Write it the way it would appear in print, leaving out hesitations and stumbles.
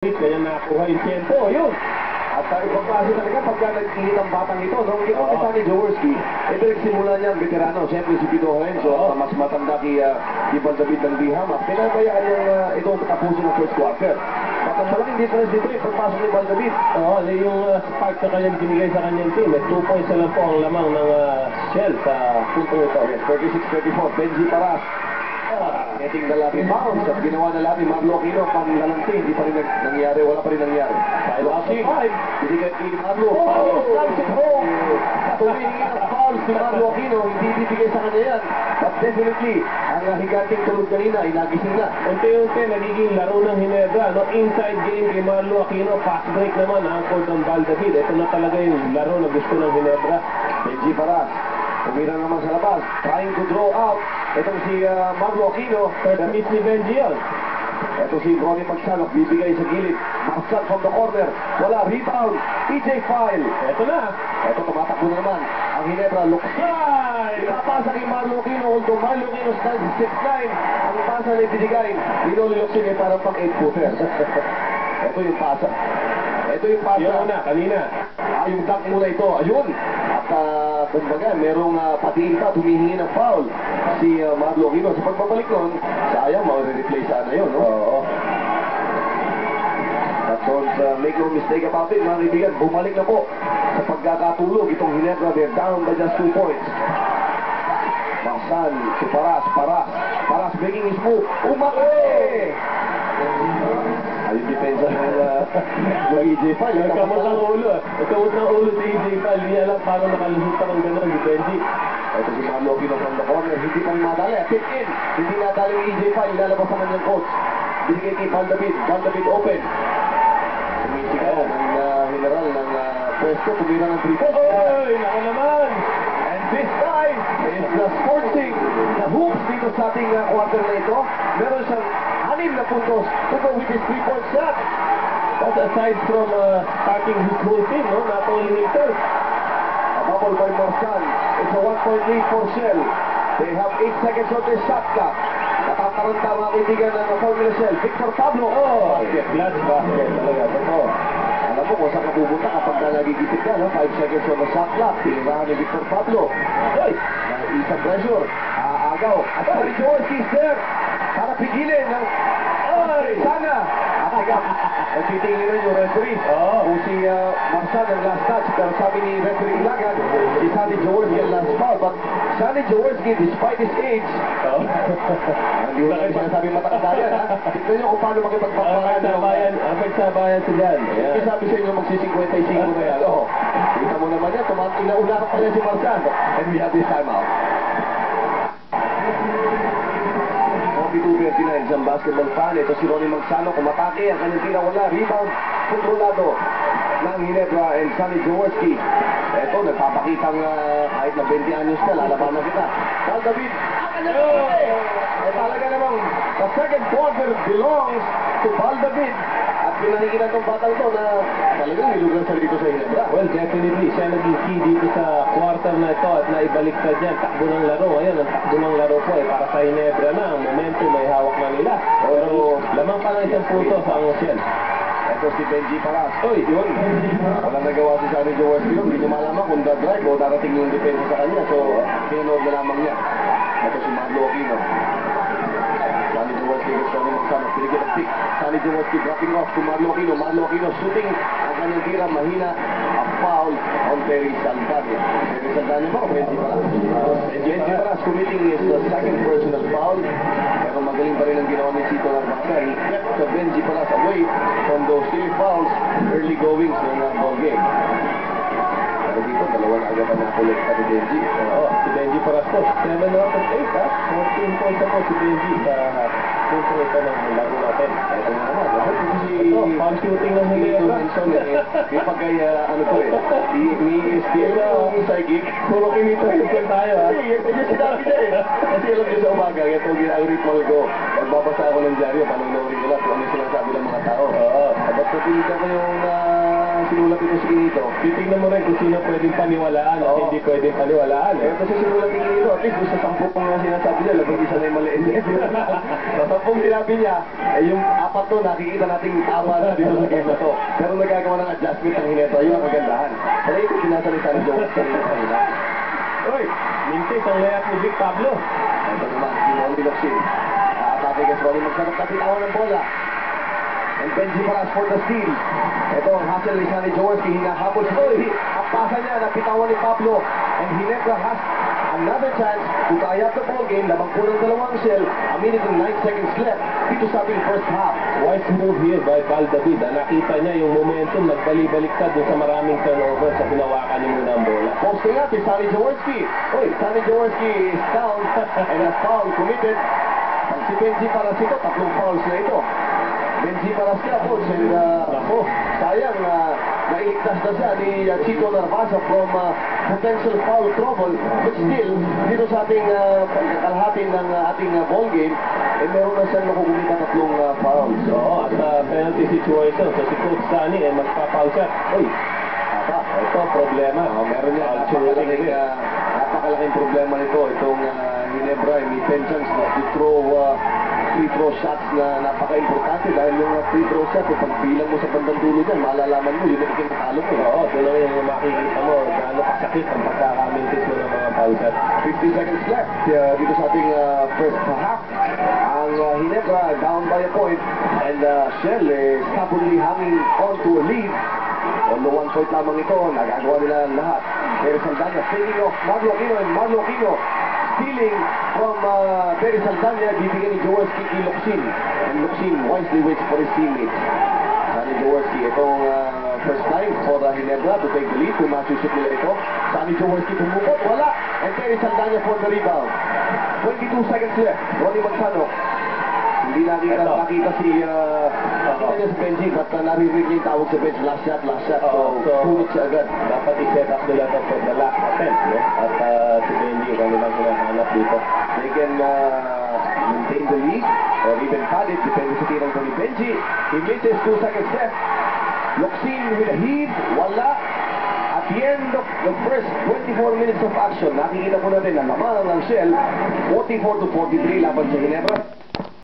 Kaya nakuha yung tempo, yun. At ibang klase talaga pagka nag-init ang batang ito. Nung kinakita ni Jaworski, ito nagsimula niya ang veterano. Siyempre si Pito Hoenzo, mas matanda kay David ng Biham. At pinabayaan niyang ito tapusin ng first quarter. At ang malaking difference dito yung pagpasok ni David. Oo, yung spark na kanyang binigay sa kanyang team. 2 points na lang po ang lamang ng Shell sa punto ito. Yes, 36-34, Benji Paras. Getting the labi bounce at ginawa na labi Marlo Aquino panglalante, hindi pa rin nangyari, wala pa rin nangyari. 5-5, binigay kay Marlo. Slides it home. Tumingi ng foul si Marlo Aquino, hindi bibigay sa kanya yan. But definitely, ang higanting tulog kanina ay nagising na. Unti-unti nagiging laro ng Ginebra. No? Inside game kay Marlo Aquino, fast break naman ang court ng David. Ito na talaga yung laro na gusto ng Ginebra. Benji Paras, umira naman sa labas, trying to draw out. Itong si Marlo Aquino. First miss ni Benji yun. Ito si Ronnie Magsalok, bibigay sa gilid. Maksat from the corner. Wala, rebound. PJ File. Ito na. Ito, tumatakbo na naman. Ang Ginebra, look. Pinapasa kay Marlo Aquino. Although Marlo Aquino stands 6'9", ang pasa na ibinigay. Binuliloksin ay parang pang 8-footer. Ito yung pasa. Ito yung pasa. Yung una, kanina. Yung dunk muna ito. Ayun. At kumbaga, merong patiin pa, tumihingi ng foul si Marlo Aquino. Sa pagbabalik nun, sayang, ma-replay sana yun, no? Oo. But don't make no mistake about it, mga kaibigan, bumalik na po sa pagkakatulog itong Ginebra. They're down by just 2 points. Marsan, si Paras making his move. Umaki! Ayun depensa ng EJ File. Nagkamot ng ulo. Nagkamot ng ulo si EJ File. Hindi alam paano nakalusot pa ng gano'n si Benji. Ito si Marlo Aquino from the corner. Hindi pa rin nadali. Tip in. Hindi nadali ng EJ File. Ilalabas naman yung coach. Binigay kay David open. Sumisigaw ng general ng pwesto. Tumira ng 3 points. Oy! Naka naman! And this time is the sporting na hoops dito sa ating quarter na ito. Meron siyang 6 na puntos to go with his 3-point shot. That's aside from starting his whole team, no? Not only himself. A bubble by Marsan. It's a 1-point lead for Shell. They have 8 seconds on their shot clock. Natataranta mga kaibigan ng Formula Shell. Victor Pablo. Oh, glass basket talaga. Totoo. Alam mo kung saan ka pupunta kapag nagigising ka, no? 5 seconds on the shot clock. Tinirahan ni Victor Pablo. Ay! Isa pressure. Aagaw. At si Jaworski is there. Para pigilin ng... Ay! Sana! Nagtitingin rin yung referee. Kung si Marsan ang last touch. Pero sabi ni referee Ilagan, si Sonny Jaworski ang last foul. But Sonny Jaworski, despite his age, hindi mo lang sinasabi matanda yan, ha? Tignan nyo kung paano makipagpapakayan. Apag sabayan sila. Hindi sabi sa inyo magsi-55 na yan. Kita mo naman yan, inaulakan pa yan si Marsan. And we have this time out. 42-39 sa basketball fan. Ito si Ronnie Magsano. Kumatake. Ang kanyang tira wala. Rebound. Kontrolado ng Ginebra and Sonny Jaworski. Ito, nagpapakitang kahit na 20 anyos ka, lalabanan kita. David. Talaga namang the second quarter belongs to David. At pinanikinan tong batang to na talagang nilugan sa dito sa Ginebra. Well, definitely. Siya naging key dito sa quarter na ito at naibalik sa dyan. Takbo ng laro. Ngayon, ang takbo ng laro po ay para sa Ginebra na. Ang momentum ay hawak na nila. Pero lamang pa ng isang punto sa Angosel. Ito si Benji Paras. Oy, yun. Walang nagawa si Sonny Jaworski yun. Hindi niya malaman kung drive o darating yung depensa sa kanya. So, pinanood na lamang niya. Ito si Marlo Aquino. Sonny Jaworski against Ronnie Magsano. Pinigil ang pick. Sonny Jaworski dropping off to Marlo Aquino. Marlo Aquino shooting. Ang kanyang tira mahina. A foul on Terry Saldana. Terry Saldana ba o Benji Paras? Benji Paras committing his second personal foul. Pero magaling pa rin ang ginawa ni Cito Larbaca. He kept Benji Paras away from those silly fouls early goings ng ball game. Pero dito, dalawa na agad ang nakolekta ni Benji. Oo, si Benji Paras po. 7 out of 8, ha? 14 points ako si Benji sa punto ito ng laro natin. Ito na naman. Ito, farm shooting ng Ginebra. Yung pagkay, ano to eh, i-STL yung psychic. Puro kinito yung tayo, ha? Hindi, yung sinabi niya eh. Kasi alam niyo sa umaga, ito ang ritual ko. Magbabasa ako ng dyaryo, panonoorin ko lang kung ano sinasabi ng mga tao. Oo. At pagpapilitan ko yung sinulat ito si Kinito. Titingnan mo rin kung sino pwedeng paniwalaan at Oo. hindi pwedeng paniwalaan. Eh, kasi sinulat ni Kinito, at least doon sa 10 nga sinasabi niya, labag isa na yung maliit. Sa 10 sinabi niya, eh yung 4 to, nakikita nating tama na dito sa game na to. Pero nagkagawa ng adjustment ng Hineto, yun ang kagandahan. Kaya ito sinasalita ni Joe kanina. Uy, mintis ang layap ni Vic Pablo. Ito naman, si Ronnie Locsin. Atake kay Ronnie magsanap na pitawan ng bola. And Benji Paras for the steal. Ito ang hustle ni Sonny Jaworski. Hinahabol si Benji. Ang pasa niya, napitawan ni Pablo. And Ginebra has another chance to tie up the ball game. Labang po ng dalawang shell. A minute and 9 seconds left. Dito sa ating first half. Wise move here by Val David. Nakita niya yung momentum, nagbali-baliktad doon sa maraming turnover sa pinawakan niya muna ang bola. Posting up is Sonny Jaworski. Oy, Sonny Jaworski is down. And a foul committed. Ang si Benji Paras ito, 3 fouls na ito. Benji Parasca, coach, and sayang, nailigtas na siya ni Chico Narvaza from potential foul trouble, but still, dito sa ating kalahati ng ating ball game, eh meron na siyang nakugumita 3 fouls. Oo, at penalty situation. So si Coach Sunny magpa-foul siya. Uy, ito problema. Meron niya napakalaking problema nito. Itong Ginebra, may tensions na free throw shots na napaka-importante dahil yung free throw shot, kung pagbilang mo sa bandang dulo dyan, malalaman mo, yun ang kinakalo mo. Oo, doon lang yung makikita mo gaano kasakit ang pagkakamintis mo ng mga foul shot. 50 seconds left dito sa ating first half. Ang Ginebra down by a point and Shell stubbornly hanging on to a lead. On the 1 point lamang ito, nagagawa nila lahat. Pero Saldana, taking off Marlo Aquino and Marlo Aquino stealing from Terry Saldana, bibigyan ni Jaworski kay Locsin. And Locsin wisely waits for his teammates. Sonny Jaworski, itong first time for Ginebra to take the lead. Kung masusut nila ito, Sonny Jaworski tumupot, wala. And Terry Saldana for the rebound. 22 seconds left. Ronnie Manzano. Hindi nakita si Benji, but naririnig niya yung tawag sa bench, last shot. So punot siya agad. Dapat i-set up nila ito for the last attempt, no? At si Benji, kanilang hinahanap dito. They can maintain the lead or even pad it, depende sa tirang ko ni Benji. He misses 2 seconds left. Locsin with a heave, wala. At the end of the first 24 minutes of action, nakikita po natin na lamang ng Shell, 44-43 laban sa Ginebra.